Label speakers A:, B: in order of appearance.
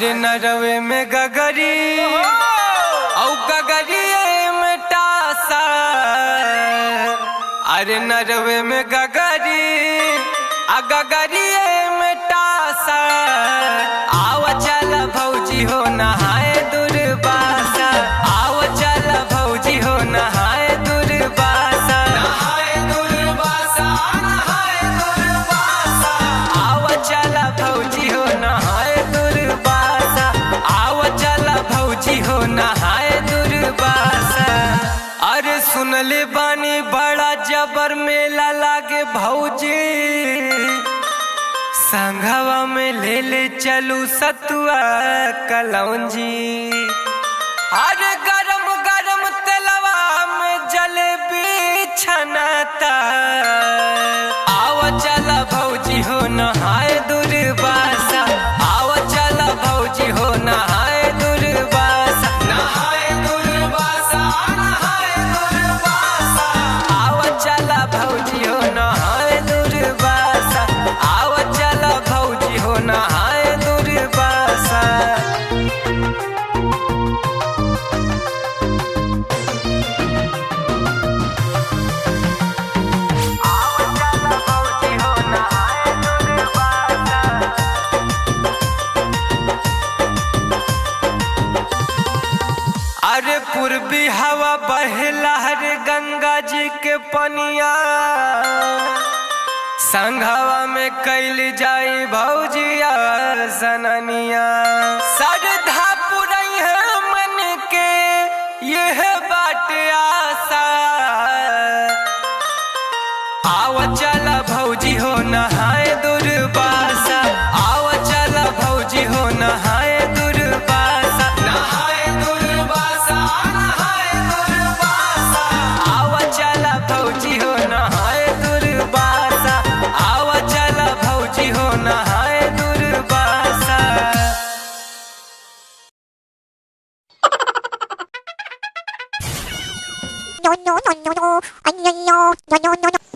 A: अरे नरवे में गगरी औ गगरिए में टासा। अरे नरवे में गगरी आ गगरिए में टासा। आव चल भौजी हो नहाए दुर्वासा। आव चल भौजी हो नहाए दुर्वासा। नहाए दुर्वासा नहाए दुर्वासा। आव चल भौजी हो नहाए दुर्वासा। आव चल भौजी हो नहाए दुर्वासा। अरे सुनले बानी बड़ा जबर मेला लागे भौजी। संघवा में ले ले चलू सतुआ कलौंजी। अरे गरम गरम तेलवा में जलेबी छनाता। आव चल भौजी हो नहाए दुर्वासा। आव चल भौजी हो नहाए दुर्वासा। नहाए दुर्वासा नहाए दुर्वासा। आव चल भौजी हो नहाए दुर्वासा। आव चल भौजी हो नहाए दुर्वासा। अरे पूर्वी हवा बहेला हरे गंगा जी के पनिया। संघवा में कैल जाई भौजिया सननिया। श्रद्धा पुरई है मन के यह बाट आशा। आव चल भौजी हो नहाए दुर्वासा। आव चल भौजी हो नहाए दुर्वासा। नहाए दुर्वासा नहाए दुर्वासा। आव चल भौजी हो नहाए दुर्वासा। आव चल भौजी हो नहाए Durvasa.
B: No, no, no, no, no, no, no, no, no, no.